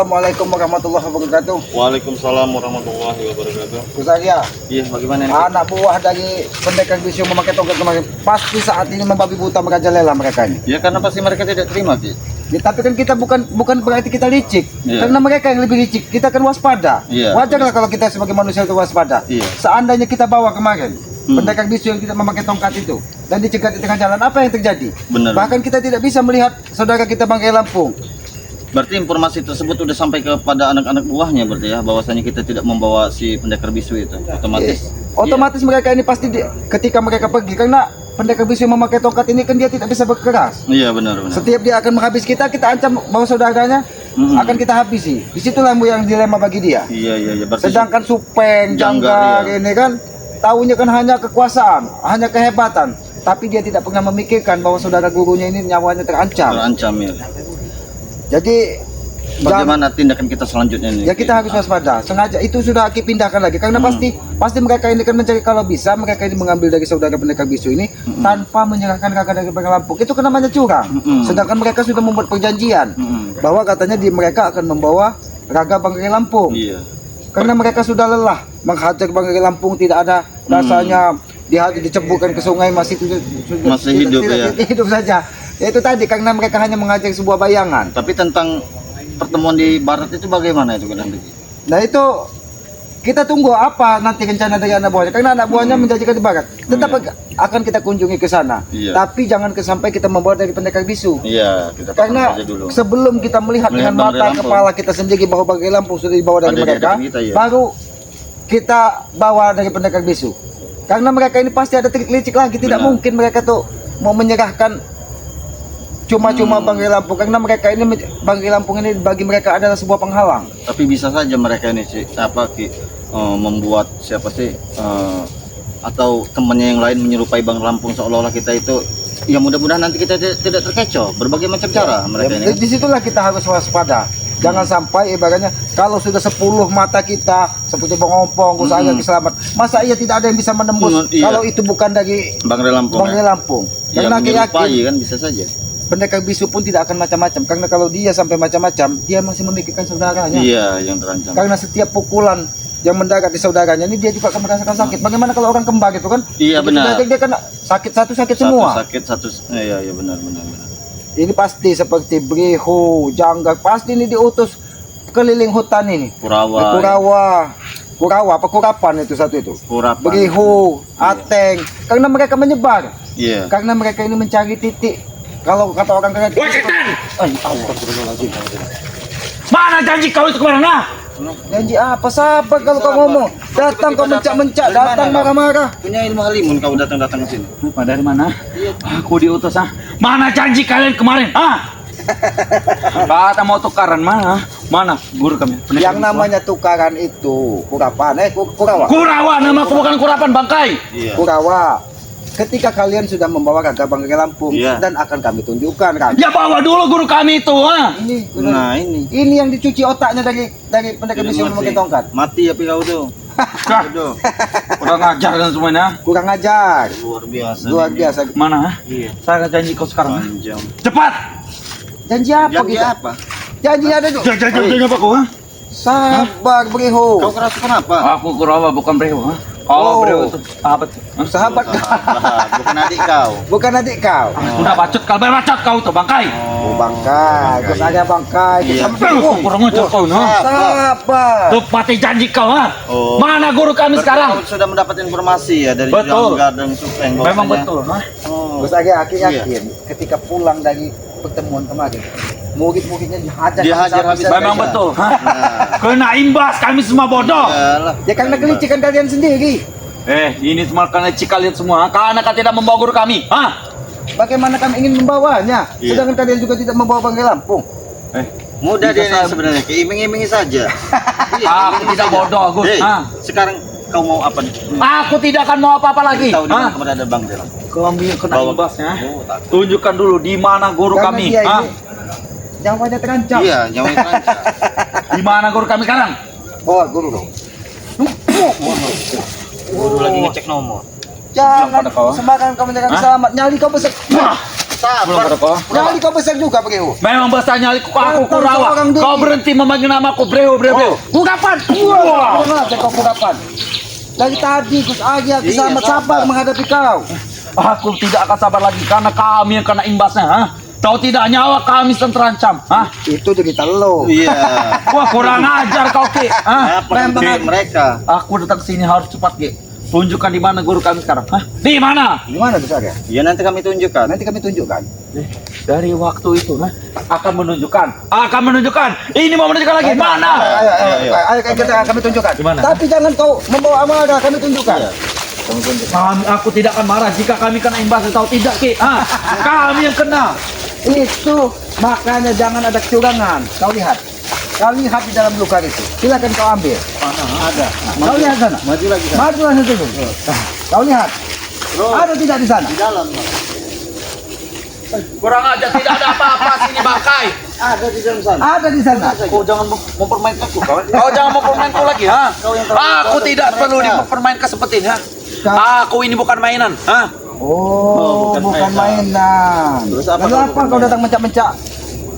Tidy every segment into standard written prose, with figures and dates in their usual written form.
Assalamualaikum warahmatullahi wabarakatuh. Waalaikumsalam warahmatullahi wabarakatuh. Kusaya, Iya, bagaimana nih? anak buah dari pendekar bisu memakai tongkat kemarin pasti saat ini membabi buta merajalela mereka ini. Ya karena pasti mereka tidak terima, Ki. Ya, tapi kan kita bukan berarti kita licik, Iya. karena mereka yang lebih licik. Kita kan waspada. Iya. Wajarlah kalau kita sebagai manusia itu waspada. Iya. Seandainya kita bawa kemarin pendekar bisu yang tidak memakai tongkat itu dan dicegat di tengah jalan, apa yang terjadi? Benar. Bahkan kita tidak bisa melihat saudara kita Bangkai Lampung. Berarti informasi tersebut sudah sampai kepada anak-anak buahnya berarti ya, bahwasanya kita tidak membawa si pendekar bisu itu. Otomatis. Otomatis mereka ini pasti ketika mereka pergi, karena pendekar bisu yang memakai tongkat ini kan dia tidak bisa berkeras. Iya, benar. Setiap dia akan menghabis kita ancam bawa saudaranya, akan kita habisi. Disitulah yang dilema bagi dia. Iya. Berarti Sedangkan Supeng, Janggar, Janggar ini kan tahunya kan hanya kekuasaan, hanya kehebatan, tapi dia tidak pernah memikirkan bahwa saudara gurunya ini nyawanya terancam. terancam ya. Jadi Bagaimana tindakan kita selanjutnya nih? ya kita harus waspada. Sengaja itu sudah Aki pindahkan lagi karena pasti mereka ini kan mencari, kalau bisa mereka ini mengambil dari saudara pendekar bisu ini tanpa menyerahkan kakak dari Bangkai Lampung. Itu kan namanya curang. Sedangkan mereka sudah membuat perjanjian bahwa katanya mereka akan membawa raga Bangkai Lampung. Iya. Karena mereka sudah lelah menghajar Bangkai Lampung, tidak ada rasanya, diceburkan ke sungai masih hidup ya. Hidup saja. Ya, itu tadi karena mereka hanya mengajar sebuah bayangan. Tapi tentang pertemuan di barat itu bagaimana itu nanti? Nah itu kita tunggu apa nanti rencana dari anak buahnya, karena anak buahnya menjanjikan di barat. Tetap akan kita kunjungi ke sana. Iya. Tapi jangan sampai kita membawa dari pendekar bisu. Iya, kita Karena aja dulu. sebelum kita melihat dengan Bangkai mata Lampung. kepala kita sendiri bahwa Bangkai Lampung sudah dibawa dari Ada di mereka, hadapan kita, ya. baru kita bawa dari pendekar bisu. Karena mereka ini pasti ada trik licik lagi. Tidak Benar. mungkin mereka tuh mau menyerahkan cuma-cuma Bangkai Lampung, karena mereka ini Bangkai Lampung ini bagi mereka adalah sebuah penghalang. Tapi bisa saja mereka ini membuat siapa sih atau temannya yang lain menyerupai Bang Lampung seolah-olah kita itu, ya mudah-mudahan nanti kita tidak terkecoh berbagai macam cara mereka ini. Disitulah kita harus waspada. Jangan sampai ibaratnya kalau sudah 10 mata kita seperti Bang Ompong, Kusaya selamat, masa iya tidak ada yang bisa menembus Iya. kalau itu bukan dari Bangkai Lampung. Bangkai Lampung. Ya, Karena aku menyerupai yakin kan bisa saja. pendekar bisu pun tidak akan macam-macam, karena kalau dia sampai macam-macam, dia masih memikirkan saudaranya. Iya, yang terancam. Karena setiap pukulan yang mendarat di saudaranya ini dia juga akan merasakan sakit. Bagaimana kalau orang kembar itu kan? Iya, benar. Dia kan sakit sakit semua. Satu sakit satu. Iya benar. Ini pasti seperti Breho, Janggar, pasti ini diutus keliling hutan ini. Kurawa apa Kurapan itu satu itu. Kurapan. Breho, Ateng. Karena mereka menyebar. Iya. Karena mereka ini mencari titik. Kalau kata orang kaya, Mana janji kau itu kemana? janji apa? Sabar kalau kau ngomong. Datang kau mencak-mencak, datang marah-marah. Punya ilmu halimun kau datang ke sini. Lupa dari mana? Aku diutus Mana janji kalian kemarin? Kata mau tukaran mana? Mana guru kami? Yang namanya tukaran itu Kurapan, Kurawa. Kurawa, nama aku bukan Kurapan Bangkai. Iya. Kurawa. Ketika kalian sudah membawa raga Bangkai Lampung, Iya. dan akan kami tunjukkan kan. Ya bawa dulu guru kami itu, Ini, Nah ini. ini yang dicuci otaknya dari pendekar bisu yang memakai tongkat. Mati ya kau tuh. Aduh. Kurang ajar kan semuanya. Kurang ajar. Luar biasa. Luar biasa. Mana? Iya. Saya janji kau sekarang. Panjang. Cepat. Janji apa Janji kita? apa? Janji ada tuh. Janji apa kau? Sabar, Breho. Kau kerasukan apa? Aku Kurawa bukan Breho. Oh, Breho itu sahabat. Sahabat kau. Bukan adik kau. Bukan adik kau. Udah bacot kalau bacot kau tuh Bangkai. Oh, Bangkai. Terus ada Bangkai. Iya. Kurang ajar kau, Sabar. Tuh mati janji kau, Oh. Mana guru kami sekarang? Kau sudah mendapat informasi ya dari Betul. Janggar dan Supeng. Memang bahwasanya- betul, Oh. Terus aku yakin ketika pulang dari pertemuan kemarin, murid-muridnya dihajar habis. Memang betul. Kena imbas kami semua bodoh. Iyalah. Ya karena kelicikan kalian sendiri. Ini semua karena cik kalian semua. Karena kalian tidak membawa guru kami. Bagaimana kami ingin membawanya, Iya. sedangkan kalian juga tidak membawa Bangkai Lampung. Mudah dia Bisa nih saya- sebenarnya, keiming-imingi saja. Aku tidak bodoh, Agus. Sekarang kau mau apa nih? Aku tidak akan mau apa-apa lagi. Tahu di mana keberadaan Bang Del? Kau ambil kena Bawa. imbasnya. Oh, takut. Tunjukkan dulu di mana guru Karena kami. dia ini nyawanya terancam. Iya, nyawanya terancam. Di mana guru kami sekarang? Bawa guru dong. Guru lagi ngecek nomor. Jangan pada kau. sembarangan kau menjaga selamat. Nyali kau besar. Sabar. Nyali kau besar juga Breho. Memang besar nyali aku Kau Kurawa. seorang diri. Kau berhenti memanggil namaku Breho. Kudapan. Wah, aja kau kudapan. Dari tadi Gus Agi aku Iya, sama sabar. sabar menghadapi kau. Aku tidak akan sabar lagi karena kami yang kena imbasnya. Ha? Tahu tidak nyawa kami sedang terancam. Ha? Itu cerita lo. Iya. Wah kurang ajar kau Ki. Ha? Apa nanti mereka? Aku datang sini harus cepat Ki. Tunjukkan di mana guru kami sekarang. Hah? Di mana? Di mana Gus Agi? Ya nanti kami tunjukkan. Nanti kami tunjukkan. Dari waktu itu, akan menunjukkan. Ini mau menunjukkan lagi. Mana? Ayo kita kami tunjukkan. Di mana? Tapi jangan kau membawa amarah, kami tunjukkan. Iya. Aku tidak akan marah jika kami kena imbas atau tidak, Ki. Ah, kami yang kena. Itu makanya jangan ada kecurangan. Kau lihat. Kau lihat di dalam luka itu. Silakan kau ambil. Ada. Kau lihat sana. Maju lagi. Maju lah situ. Kau lihat. Ada tidak di sana? Di dalam. Kurang aja, tidak ada apa-apa sini bangkai. Ada di dalam sana. Ada di sana. Kau jangan mempermainkanku, kawan. Kau jangan mempermainkan lagi, ha? Kau yang terlalu Aku bodoh tidak mereka. perlu dipermainkan seperti ini, ha? Aku ini bukan mainan, ha? Oh, bukan bukan mainan. mainan. Terus apa Lalu kalau apa bukan kau mainan? datang mencak-mencak?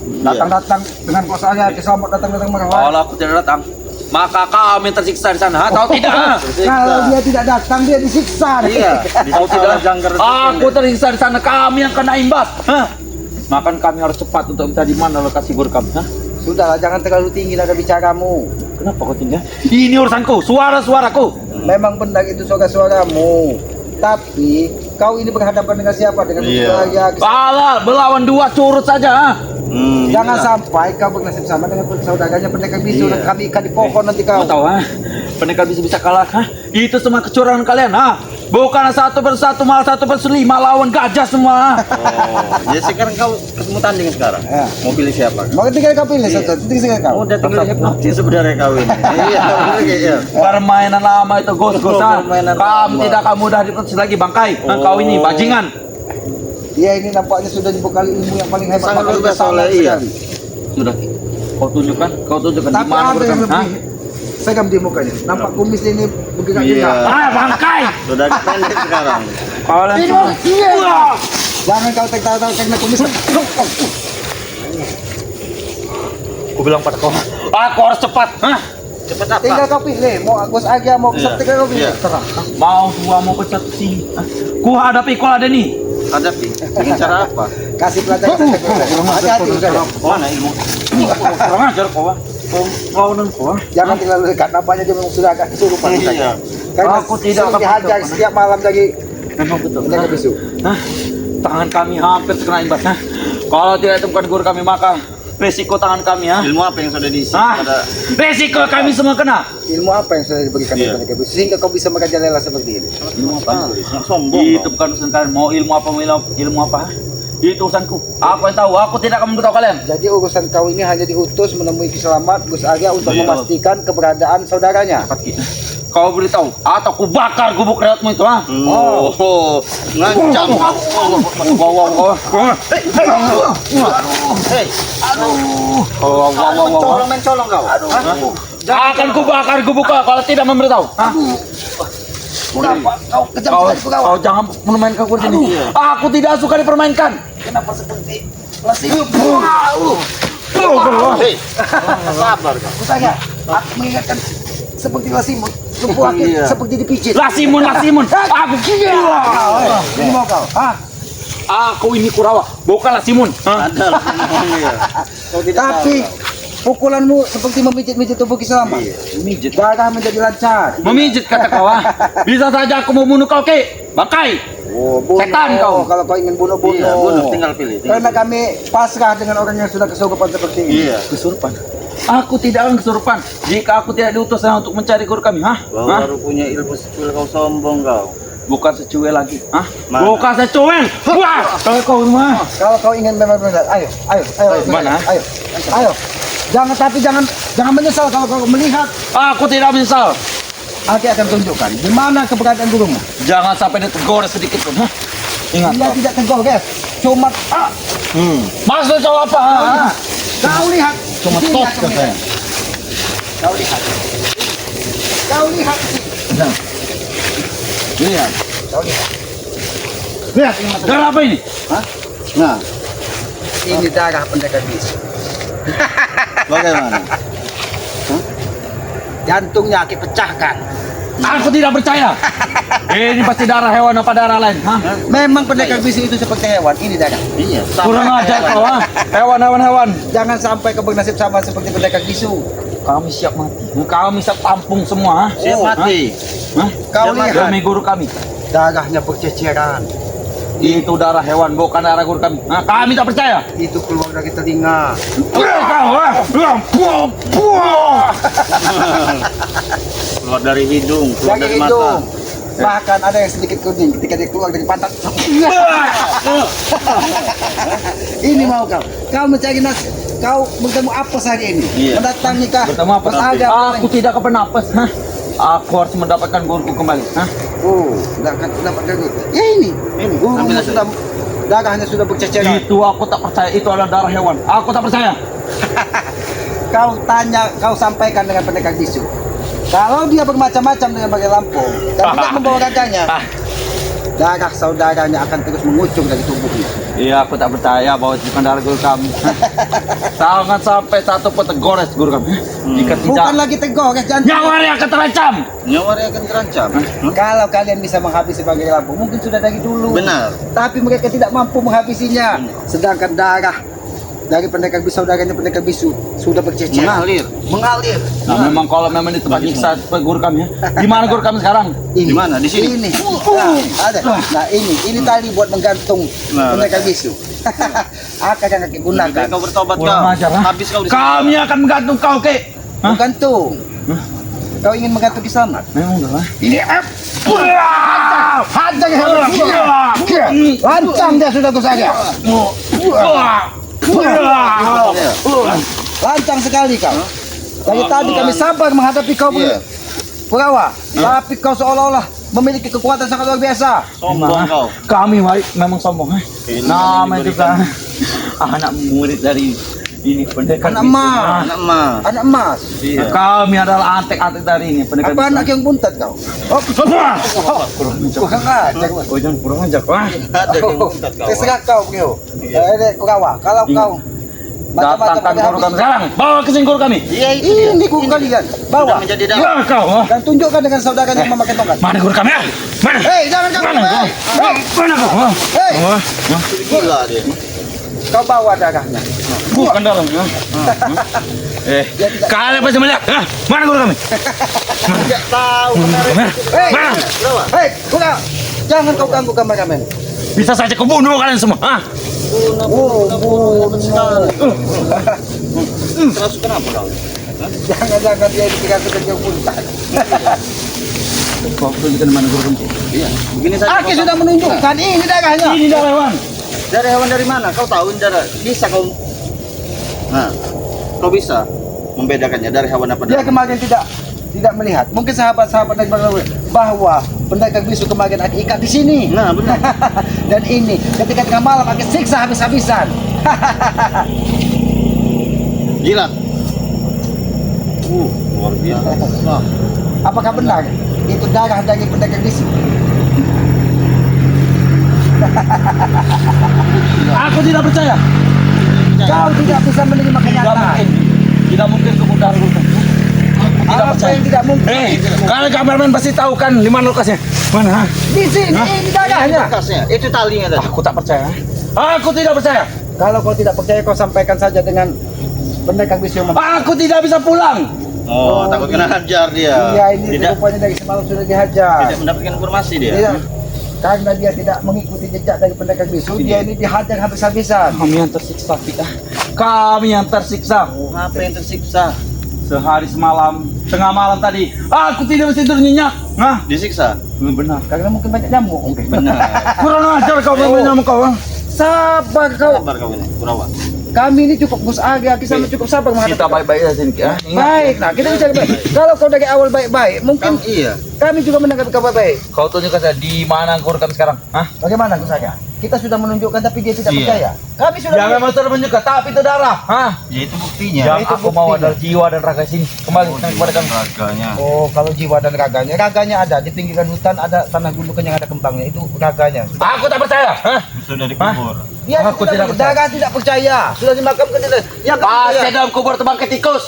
Datang-datang dengan kosannya kesambut datang-datang merawan. Kalau aku tidak datang, maka kami tersiksa di sana, ha? Tahu tidak, ha? Kalau dia tidak datang dia disiksa. Iya. Tahu tidak? Janggar. Aku tersiksa di sana, kami yang kena imbas, ha? Maka kami harus cepat untuk minta di mana lokasi guru kami, ha? Sudahlah, jangan terlalu tinggi nada bicaramu. Kenapa kau tinggal? Ini urusanku, suara-suaraku. Memang benar itu suara-suaramu. Tapi kau ini berhadapan dengan siapa? Dengan Iya. Suraya. Salah, belawan dua curut saja, ha? Jangan sampai kau bernasib sama dengan saudaranya pendekar bisu Iya. dan kami ikat di pohon nanti kau. Kau tahu, ha? Pendekar bisa kalah, ha? Itu semua kecurangan kalian, ha? Bukan satu persatu, malah satu perselima lawan gajah semua, ha? Oh, jadi sekarang kau ketemu tanding sekarang. Ya. Mau pilih siapa? Mau tinggal kau pilih satu, tinggal kau. Udah tinggal hipnotis sebenarnya kau ini. Iya, iya. Permainan lama itu gos-gos, ha? Permainan Kamu lama. tidak akan mudah diprotes lagi, bangkai. Ha, kau ini bajingan. Dia ini nampaknya sudah dibekali ilmu yang paling hebat. Sangat makanya luar biasa, dia sangat iya. sekali. Sudah, Ki. Kau tunjukkan di Tapi mana ada guru yang kami, ha? lebih segam di mukanya. Nampak kumis ini bergerak Iya. Ah, bangkai. Sudah pendek sekarang. Kalian semua. Wah. Jangan kau tahu karena kumis. Aku bilang pada kau, aku harus cepat, ha? Cepat apa? Tinggal kau pilih. Mau Agus aja mau Iya. tinggal kau pilih. Iya. Terang. Mau semua mau pecat sini. Ha? Ku hadapi kau ada nih. Hadapi. Dengan cara apa? Kasih pelajaran hati-hati saja. Mana ilmu? Kurang ajar kau, ha? Kau dan kau, ha? Jangan terlalu dekat. Nampaknya dia memang sudah agak kesurupan. Iya. Karena Aku tidak sering akan dihajar begitu. setiap malam dari Memang betul. pendekar bisu. Hah? Tangan kami hampir terkena imbas, ha? Kalau tidak ditemukan guru kami, maka resiko tangan kami, ha? Ilmu apa yang sudah diisi Hah? pada Resiko kami semua kena. Ilmu apa yang sudah diberikan Iya. kepada pendekar bisu sehingga kau bisa merajalela seperti ini? ilmu apa? Sangat sombong. Itu bukan urusan kalian. Mau ilmu apa, mau ilmu apa, ha? Itu urusanku. Aku yang tahu. Aku tidak akan memberitahu kalian. Jadi urusan kau ini hanya diutus menemui Kiselamat Gus Arya untuk Iya. memastikan keberadaan saudaranya. Kau beritahu atau ku bakar gubuk reotmu itu, ha? Oh, ngancam. Hei, mencolong kau. Akan ku bakar gubuk kau kalau tidak memberitahu. Ha? Kenapa kau kejam Kau, sekali kau? kau jangan memainkan kursi ini. Aku tidak suka dipermainkan. Kenapa seperti lasih? Hei, sabar kau. Gus Arya, aku mengingatkan seperti lasimun. Tubuh aku Iya. seperti dipijit. Lasimun. Aku Ini mau kau? Hah? Aku ini Kurawa, bukanlah Simun. Ha? Ada ilmunya. Kau tidak Tapi pukulanmu seperti memijit-mijit tubuh Kiselamat. Memijit. Darah menjadi lancar. Memijit kata kau, ha? Bisa saja aku membunuh kau, Ki. Bangkai. Oh, bunuh. Setan kau. Kalau kau ingin bunuh, bunuh. Iya, bunuh, tinggal pilih. Karena kami pasrah dengan orang yang sudah kesurupan seperti ini. Iya. Kesurupan. Aku tidak akan kesurupan jika aku tidak diutus untuk mencari guru kami, ha? Kau Hah? baru punya ilmu secuil kau sombong kau. Bukan secuil lagi, ha? Mana? Bukan secuil. Wah, kau mah. Kalau kau ingin benar-benar, ayo. Mana? Ayo. Jangan menyesal kalau kau melihat. Aku tidak menyesal. Aku akan tunjukkan di mana keberadaan gurumu. Jangan sampai ditegur sedikit pun, ha? Ingat Dia kau. tidak tegur, guys. Cuma Maksud kau apa, ha? kau lihat. Cuma Sini tos aku katanya. lihat. Kau lihat. Kau lihat di sini. Lihat. Kau lihat. Lihat ini mata. Darah apa ini? Hah? Nah, Ini darah pendekar bisu. bagaimana? Jantungnya aku pecahkan. Aku tidak percaya. Ini pasti darah hewan apa darah lain. Hah? Memang pendekar bisu itu seperti hewan. Ini darah. Iya. Kurang ajar kau. Ha? Hewan. Jangan sampai kau bernasib sama seperti pendekar bisu. Kami siap mati. Kami siap tampung semua. Ha? Siap mati. Hah? Kau Jangan lihat Demi guru kami. darahnya berceceran. Itu darah hewan, bukan darah guru kami. Nah, kami tak percaya. Itu keluar dari telinga. Keluar dari hidung, keluar Dari dari mata. hidung. Bahkan ada yang sedikit kuning ketika dia keluar dari pantat. Ini mau kau. Kau mencari nasi. Kau bertemu apa hari ini? Iya. Mendatangi kah? Bertemu apa? Saja. Aku tidak kepenapas. Hah? Aku harus mendapatkan guruku kembali. Hah? Oh, dapat gagal. Ya ini. Ini, Gurumu ambil aja. sudah darahnya sudah berceceran. Itu aku tak percaya. Itu adalah darah hewan. Aku tak percaya. Kau tanya, kau sampaikan dengan pendekar bisu. Kalau dia bermacam-macam dengan bagai lampung dan tidak membawa gaganya, darah saudaranya akan terus mengucur dari tubuhnya. Iya, aku tak percaya bahwa itu bukan darah guru kami. Jangan sampai satu pun tergores guru kami. Jika tidak, Bukan lagi tergores jantung. nyawanya akan terancam. Nyawanya akan terancam. Kalau kalian bisa menghabisi bagai lampung, mungkin sudah dari dulu. Benar. Tapi mereka tidak mampu menghabisinya. Sedangkan darah dari pendekar bisu, saudaranya pendekar bisu sudah berceceran. Mengalir. Nah, memang kalau memang itu tempat nyiksa guru kami ya. Di mana guru kami sekarang? Ini. Di mana? Di sini? Ini. Nah, ada. Nah, ini tali buat menggantung Nah, pendekar bisu. Akan yang kaki Lebih baik gunakan. kau bertobat kau. Kurang ajar. Ha? Habis kau di sini. Kami akan menggantung kau, Kek. Hah? Menggantung. Kau ingin menggantung di selamat? Memang udah lah. Ini hancang Lancang dia sudah kusaga. Lancang sekali kau. Dari tadi kami sabar menghadapi kau Iya. Kurawa, tapi kau seolah-olah memiliki kekuatan sangat luar biasa. Sombong kau. Kami baik memang sombong. Ini Nama yang juga anak murid dari ini pendekar Anak bisu. emas. Ah, Anak mah. Anak emas. Iya. Kami adalah antek-antek dari ini pendekar Apa bisu. anak yang buntat kau? Oh, Kurang ajar. kurang ajar. Oh, jangan kurang ajar. Wah. Ada yang buntat kau. Terserah kau, Bro. Kurawa, kalau Ini. kau Datangkan pada guru kami habis- sekarang. Bawa ke sini guru kami. Iya itu. Ini guru kalian. Sudah Bawa menjadi Ya darah. kau. ah. dan tunjukkan dengan saudaranya yang memakai tongkat. Mana guru kami? Ah? Mana? Hei, jangan kamu. Mana kau? Hei, Mana kau? Ah. hei, Ah. Gila dia. kau bawa darahnya. Bukan dalam. Kalian pasti melihat. Ah, mana guru kami? Tidak tahu. Mana? Hei, Mana? hei, kurang. Jangan kau ganggu kameramen. Bisa saja kau bunuh kalian semua. Ah. Terus kenapa kau? Jangan dia dikira sebagai buntat. Kau tunjukkan mana guru kami. Iya. Begini saja. Aki kau sudah menunjukkan ini darahnya. Ini darah hewan. Dari hewan dari mana? Kau tahu ini darah? Bisa kau. Nah, kau bisa membedakannya dari hewan apa Dia darah? kemarin tidak melihat. Mungkin sahabat-sahabat dari bahwa pendekar bisu kemarin ada ikat di sini. Nah, benar. Dan ini ketika tengah malam akan siksa habis-habisan. Jilat. Luar biasa. Apakah benar itu darah dari pendekar bisu? Aku tidak percaya. Kau tidak bisa menerima Tidak kenyataan. mungkin. Tidak mungkin kau darah guru kami. Aku tidak Apa percaya. yang tidak mungkin? Kalian kameramen pasti tahu kan di mana lokasinya? Mana? Ha? Di sini, ini darahnya. Bekasnya, itu talinya tadi. Aku tak percaya. Aku tidak percaya. Kalau kau tidak percaya, kau sampaikan saja dengan pendekar bisu yang Aku tidak bisa pulang. Oh, takut kena hajar dia. Iya, ini Tidak rupanya dari semalam sudah dihajar. tidak mendapatkan informasi dia. Tidak. Karena dia tidak mengikuti jejak dari pendekar bisu, dia ini dihajar habis-habisan. Kami yang tersiksa kita. Kami yang tersiksa. Apa yang tersiksa? Sehari semalam, tengah malam tadi, aku tidak bisa tidur nyenyak. Nah, Disiksa? benar. Karena mungkin banyak nyamuk. Mungkin. Benar. Kurang ajar kau memangnya sama kau. Sabar kau. Sabar kau ini, Kurawa. Kami ini cukup Gus Aga, kita cukup sabar menghadapi. Kita baik-baik saja sini, ya. Baik, nah kita bisa baik. Kalau kau dari awal baik-baik, mungkin Iya. kami juga menanggapi kau baik-baik. Kau tunjukkan saya di mana guru kami sekarang. Hah? Bagaimana Gus Aga? kita sudah menunjukkan tapi dia tidak Iya. percaya. Kami sudah Jangan masalah menunjukkan, tapi itu darah. Hah? Ya itu buktinya. Yang itu aku mau buktinya. adalah jiwa dan raga sini. Kembali kepada kami. Raganya. Oh, kalau jiwa dan raganya ada di pinggiran hutan, ada tanah gundukan yang ada kembangnya, itu raganya. Aku tak percaya. Hah? Sudah dikubur. Dia Aku tidak percaya. Daga tidak percaya, sudah dimakamkan tidak. Yang Pasti percaya. dalam kubur terbang ke tikus.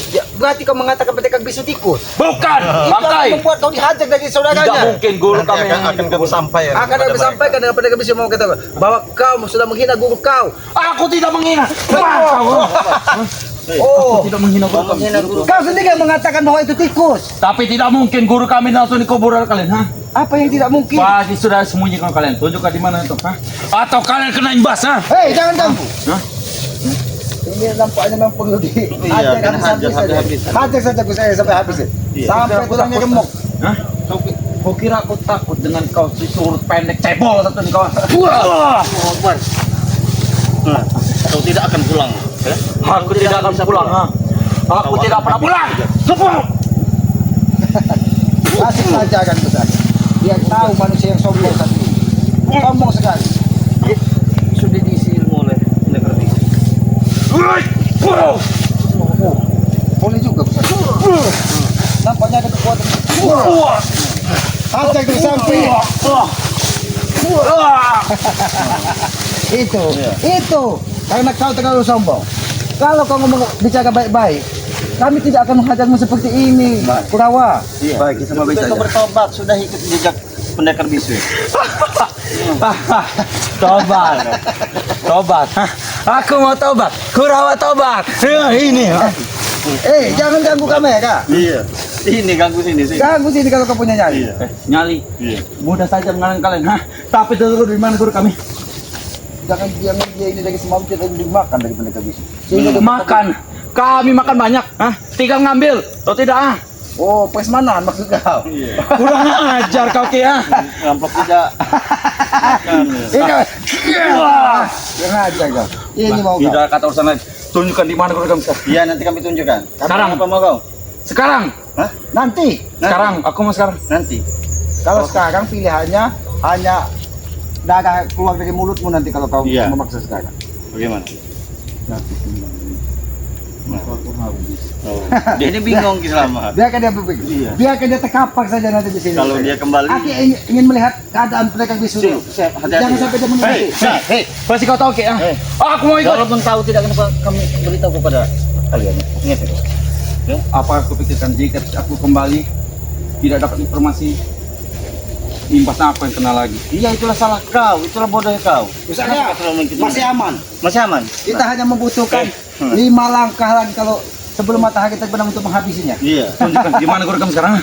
Ya, berarti kau mengatakan pendekar bisu tikus. Bukan, Itu akan bangkai. membuat kau dihajar dari Tidak saudaranya. mungkin guru Nanti kami akan kami sampaikan. Akan kepada ada mereka. disampaikan dengan pendekar bisu mau kata bahwa kau sudah menghina guru kau. Aku tidak menghina. Oh, Tidak menghina guru kami. kau sendiri yang mengatakan bahwa itu tikus. Tapi tidak mungkin guru kami langsung dikubur oleh kalian. Hah? Apa yang tidak mungkin? Pasti sudah sembunyikan kalian. Tunjukkan di mana itu. Hah? Atau kalian kena imbas. Hah? Hei, jangan ganggu. Hah? Ini nampaknya memang perlu Iya, kan hajar habis-habisan. Hajar saja saya sampai habis. Iya. Sampai tulangnya gemuk. Hah? Kau kira aku takut dengan kau si surut pendek cebol satu nih kawan. Wah! Nah, kau tidak akan pulang. Ya? Aku tidak akan pulang. Ha? Aku Kau tidak akan pernah mati. pulang. Kepul. Asik saja kan besar. Dia tahu manusia yang sombong satu. Sombong sekali. Sudah diisi ilmu oleh pendekar bisu. Oh, boleh juga besar. Nampaknya ada kekuatan. Hajar itu sampai. Itu karena kau terlalu sombong. Kalau kau ngomong bicara baik-baik, kami tidak akan menghajarmu seperti ini, Kurawa. Iya. Baik, kita mau Sudah saja. kau bertobat, sudah ikut jejak pendekar bisu. Tobat. Tobat. Hah? Aku mau tobat. Kurawa tobat. Ini. Jangan ganggu kamera. Iya. Ini ganggu sini sih. Ganggu sini kalau kau punya nyali. Iya. Nyali. Iya. Mudah saja mengalahkan kalian. Hah? Tapi dulu di mana guru kami? Jangan dia ini dari semalam kita dimakan dari pendekar bisu. Sehingga dia- Makan. Kami makan banyak. Hah? Tinggal ngambil. Atau tidak? Ah? Oh, presmanan maksud kau. Iya. Kurang ajar kau Ki. Ah. Rampok tidak. Makan. Jangan aja kau. Ini mau kau. Tidak kata urusan lain. Tunjukkan di mana guru kami sekarang. Iya, nanti kami tunjukkan. Sekarang. Apa mau kau? Sekarang. Hah? Nanti. Sekarang. Aku mau sekarang. Nanti. Kalau sekarang pilihannya hanya darah keluar dari mulutmu nanti kalau kau Iya. memaksa sekarang. Bagaimana? Oh. Dia ini bingung Ki Slamet. Biarkan dia berpikir. Iya. Biarkan dia terkapak saja nanti di sini. Kalau dia kembali. Aki ingin melihat keadaan pendekar bisu dulu. Hati-hati. Jangan sampai dia mengerti. Hei, pasti kau tahu Ki. Ah. Hei. Aku mau ikut. Walaupun tahu tidak kenapa kami beritahu kepada kalian. Ingat itu. Ya? Apa aku pikirkan jika aku kembali tidak dapat informasi, imbasnya apa yang kena lagi? Iya, itulah salah kau, itulah bodoh kau. Misalnya, Kenapa terlalu mengikuti masih mereka? aman. Masih aman. Kita hanya membutuhkan 5 langkah lagi kalau sebelum matahari terbenam untuk menghabisinya. Iya. Tunjukkan di mana guru kami sekarang?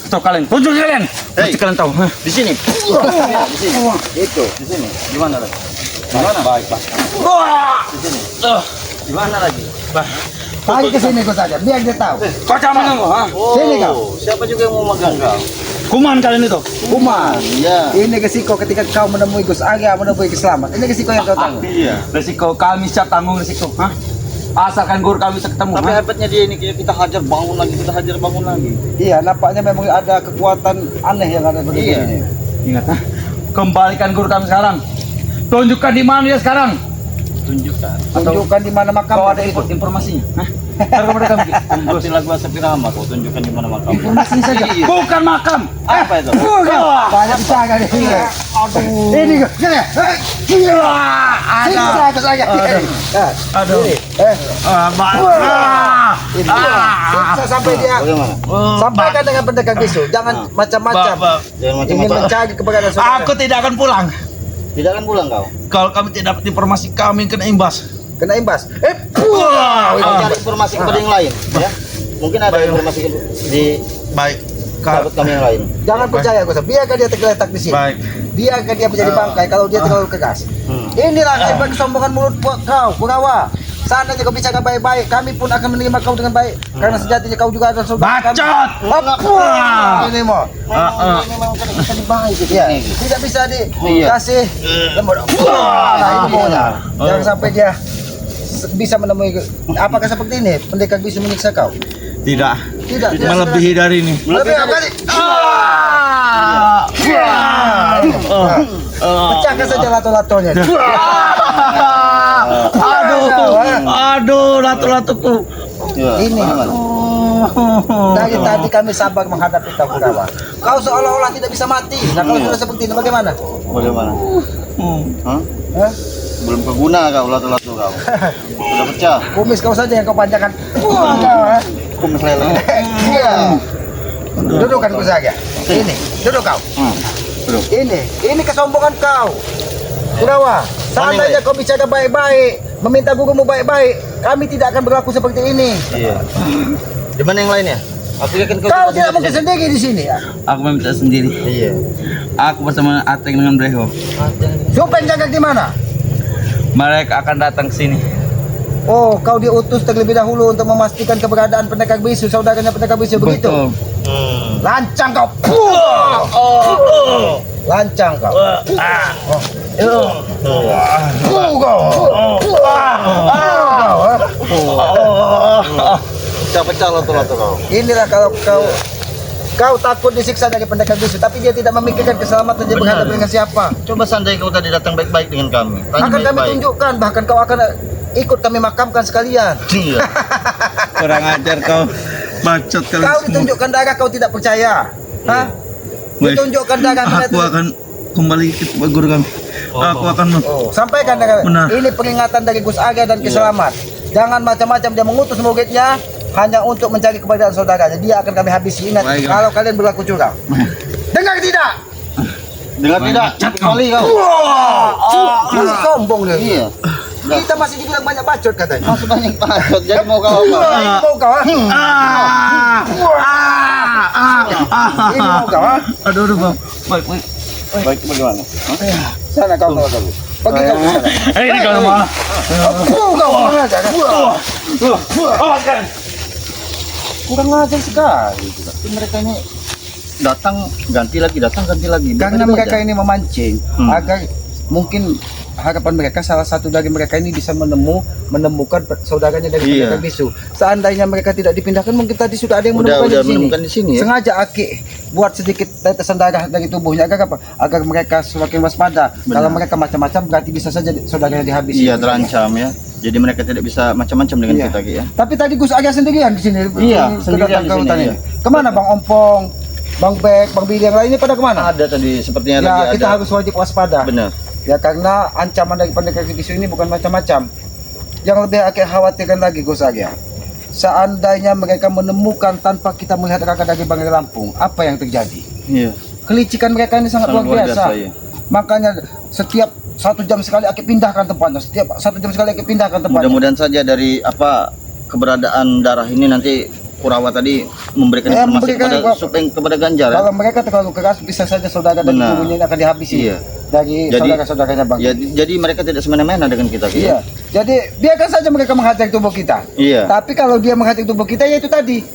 Atau kalian? Tunjuk kalian. Hei. Pasti kalian tahu. Hah? Di sini. Iya, di sini. Itu. Di sini. Di mana lagi? Di mana? Baik, Pak. Di sini. Di mana lagi? Tarik ke sini kau saja, biar dia tahu. Kau jangan mengganggu, ha? Oh, Sini kau. siapa juga yang mau megang kau? Kuman kalian itu. Kuman. Iya. Ini resiko ketika kau menemui Gus Arya, menemui Keslamat. Ini resiko yang kau tanggung. Iya. Resiko kami siap tanggung resiko, ha? Asalkan guru kami bisa ketemu. Tapi ha? hebatnya dia ini kayak kita hajar bangun lagi, kita hajar bangun lagi. Iya, nampaknya memang ada kekuatan aneh yang ada pada Iya. dirinya. Ingat, ha? Kembalikan guru kami sekarang. Tunjukkan di mana dia sekarang. Tunjukkan. Tunjukkan di mana makam. Kau ada informasinya, ha? Ntar kepada kami. Seperti lagu Asap Irama, kau tunjukkan di mana makam. Informasi saja. Iya. Bukan makam. Apa itu? Banyak bicara di sini. Aduh. Ini kau. Sini. Sini saya saja. Aduh. Ini. Siksa sampai dia. Bagaimana? Sampaikan dengan pendekar bisu. Jangan macam-macam. Jangan Ingin macam-macam. mencari kepada saudara. Aku tidak akan pulang. Tidak akan pulang kau. Kalau kami tidak dapat informasi, kami kena imbas. Kena imbas. Kau cari informasi kepada yang lain, ya. Mungkin ada informasi di Baik. sahabat kami yang lain. Jangan percaya Gus. Biarkan dia tergeletak di sini. Baik. Biarkan dia menjadi bangkai kalau dia terlalu keras. Inilah akibat kesombongan mulut kau, Purawa. Seandainya kau bicara baik-baik, kami pun akan menerima kau dengan baik. Karena sejatinya kau juga adalah saudara kami. Bacot. Apa? Ini mau. Ini memang kita dibaik gitu. Ya, tidak bisa Iya. dikasih lembut. Nah, ini maunya. Jangan sampai dia bisa menemui. Apakah seperti ini pendekar bisu menyiksa kau? Tidak. Tidak. Melebihi dari ini. Lebih apa kali? Pecahkan saja lato-latonya. Aduh, lato-latoku. Ini. Dari tadi kami sabar menghadapi Takurawa. Kau seolah-olah tidak bisa mati. Nah kalau sudah seperti ini bagaimana? Bagaimana? Hah? Hah? Belum keguna kau lato-lato kau. Sudah pecah. Kumis kau saja yang kau panjangkan. Wah, kau, ha? Kumis lele. Iya. Duduk kan kau saja. Ini, duduk kau. Duduk. Ini kesombongan kau. Kurawa, seandainya kau bicara baik-baik, meminta gurumu baik-baik, kami tidak akan berlaku seperti ini. Iya. Di mana yang lainnya? Aku yakin Kau sudah tidak mungkin di sini. sendiri di sini ya. Aku meminta sendiri. Iya. Aku bersama Ateng dengan Breho. Supeng jaga di mana? Mereka akan datang ke sini. Oh, kau diutus terlebih dahulu untuk memastikan keberadaan pendekar bisu, saudaranya pendekar bisu begitu. Betul. Lancang kau. Lancang kau. Pecah-pecah lato-lato kau. Inilah kalau kau takut disiksa dari pendekar bisu, tapi dia tidak memikirkan keselamatan dia berhadapan dengan siapa. Coba seandainya kau tadi datang baik-baik dengan kami. Tanya Akan kami baik-baik. tunjukkan, bahkan kau akan ikut kami makamkan sekalian. Iya. Kurang ajar kau. Bacot kalian Kau semua. ditunjukkan darah, kau tidak percaya. Hah? Weh, Ditunjukkan darah. Aku akan kembali ke guru kami. Aku akan Sampaikan darah. Benar. Ini peringatan dari Gus Aga dan Kiselamat. Jangan macam-macam dia mengutus muridnya hanya untuk mencari keberadaan saudaranya. Dia akan kami habisi. Ingat, Baik, kalau kalian berlaku curang. Dengar tidak? Dengar tidak? Kali kau. Masih sombong dia. Iya. Kita masih dibilang banyak bacot katanya. Masih banyak bacot. Jadi mau kau apa? Ini mau kau, ha? Ini mau kau, ha? Aduh, Bang. Baik. Baik bagaimana? Sana kau dulu. Pergi kau ke sana. Ini kau sama. Kau kurang ajar. Kurang ajar sekali. Tapi mereka ini datang ganti lagi. Karena mereka ini memancing Hmm. agar mungkin harapan mereka salah satu dari mereka ini bisa menemukan saudaranya dari Iya. pendekar bisu. Seandainya mereka tidak dipindahkan, mungkin tadi sudah ada yang Udah menemukan di sini ya. Sengaja Aki buat sedikit tetesan darah dari tubuhnya agar apa? Agar mereka semakin waspada. Benar. Kalau mereka macam-macam berarti bisa saja saudaranya dihabisi. Iya, terancam ya. Jadi mereka tidak bisa macam-macam dengan Iya. kita Ki, ya. Tapi tadi Gus Aga sendirian di sini. Iya, Kedatang sendirian di ke sini, hutan iya. ini. Kemana Bang Ompong, Bang Bek, Bang Billy yang lainnya pada kemana? Ada tadi sepertinya Ya, lagi kita ada. harus wajib waspada. Benar. Ya karena ancaman dari pendekar bisu ini bukan macam-macam. Yang lebih akan khawatirkan lagi Gus Aga, seandainya mereka menemukan tanpa kita melihat raka dari Bang Lampung, apa yang terjadi? Iya. Kelicikan mereka ini sangat luar biasa. iya. Makanya setiap 1 jam sekali Aki pindahkan tempatnya. Setiap 1 jam sekali Aki pindahkan tempatnya. Mudah-mudahan saja dari apa keberadaan darah ini nanti Kurawa tadi memberikan Ya, informasi memberikan kepada info- Supeng kepada Ganjar. Kalau mereka terlalu keras, bisa saja saudara dan Benar. gurunya ini akan dihabisi Iya. dari Jadi- saudara-saudaranya Bang. Ya, jadi mereka tidak semena-mena dengan kita. Ki. Iya. Jadi biarkan saja mereka menghajar tubuh kita. Iya. Tapi kalau dia menghajar tubuh kita, ya itu tadi.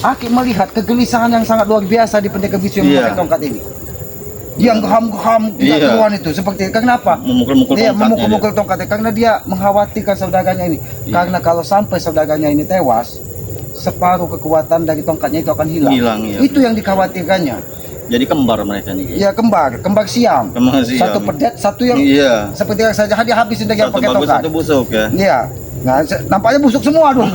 Aki melihat kegelisahan yang sangat luar biasa di pendekar bisu yang Iya. memakai tongkat ini. Yang geham-geham tidak Iya. keluar itu seperti kenapa? Memukul-mukul Iya, tongkatnya memukul-mukul tongkatnya karena dia mengkhawatirkan saudaranya ini. Iya. Karena kalau sampai saudaranya ini tewas, separuh kekuatan dari tongkatnya itu akan hilang. Hilang, iya. Itu yang dikhawatirkannya. Jadi kembar mereka nih. Ki. Ya kembar Siam. Kembar Siam. Satu pedet, satu yang Iya. seperti yang saja dia habisin dengan Satu pakai bagus, tongkat. satu busuk ya. Iya. Nah, nampaknya busuk semua dong.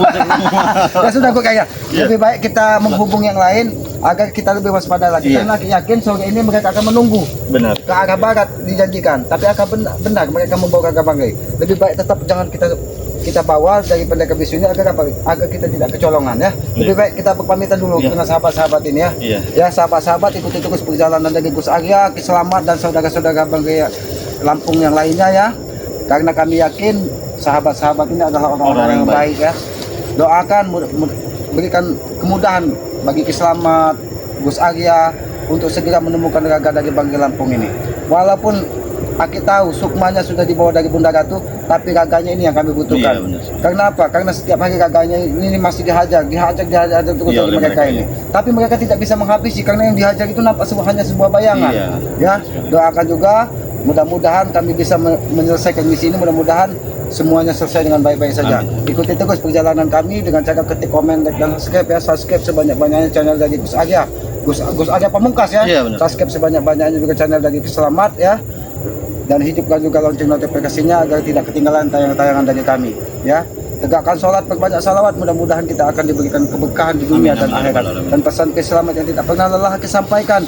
Ya sudah kok kayak. Iya. Lebih baik kita menghubung yang lain agar kita lebih waspada lagi. Iya. Karena aku yakin sore ini mereka akan menunggu Benar. ke arah barat dijanjikan. Tapi akan benar mereka membawa ke Banggai. Lebih baik tetap jangan kita bawa dari pendekar bisu ini agar apa? Agar kita tidak kecolongan ya. Lebih Iya. baik kita berpamitan dulu Iya. dengan sahabat-sahabat ini ya. Iya. Ya sahabat-sahabat ikuti terus perjalanan dari Gus Arya, Selamat dan saudara-saudara Banggai Lampung yang lainnya ya. Karena kami yakin sahabat-sahabat ini adalah orang-orang yang baik ya. Doakan berikan kemudahan bagi Selamat, Gus Arya untuk segera menemukan raga dari Banggai Lampung ini. Walaupun Aki tahu sukmanya sudah dibawa dari Bunda Ratu, tapi raganya ini yang kami butuhkan. Iya, benar. Karena apa? Karena setiap hari raganya ini masih dihajar terus Iya, oleh oleh mereka mereka ini. Tapi mereka tidak bisa menghabisi karena yang dihajar itu nampak hanya sebuah bayangan. Iya. Ya, doakan juga mudah-mudahan kami bisa menyelesaikan misi ini. Mudah-mudahan semuanya selesai dengan baik-baik saja. Amin. Ikuti terus perjalanan kami dengan cara ketik komen, like, dan subscribe ya. Subscribe sebanyak-banyaknya channel dari Gus Agya. Gus Agya Pamungkas ya. Iya, benar. Subscribe sebanyak-banyaknya juga channel dari Selamat ya. Dan hidupkan juga lonceng notifikasinya agar tidak ketinggalan tayangan-tayangan dari kami ya. Tegakkan sholat, perbanyak salawat, mudah-mudahan kita akan diberikan keberkahan di dunia Amin, dan amin, akhirat. amin, amin. Dan pesan keselamat yang tidak pernah lelah kita sampaikan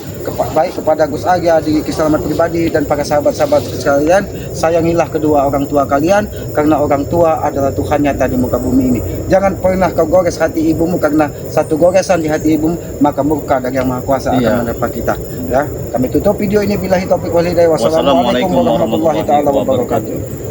baik kepada Gus Agya di Keselamat Pribadi dan para sahabat-sahabat sekalian, sayangilah kedua orang tua kalian karena orang tua adalah Tuhan nyata di muka bumi ini. Jangan pernah kau gores hati ibumu, karena satu goresan di hati ibumu maka murka dari Yang Maha Kuasa Iya. akan menerpa kita ya. Kami tutup video ini billahi taufiq wal hidayah. Wassalamualaikum warahmatullahi taala wabarakatuh.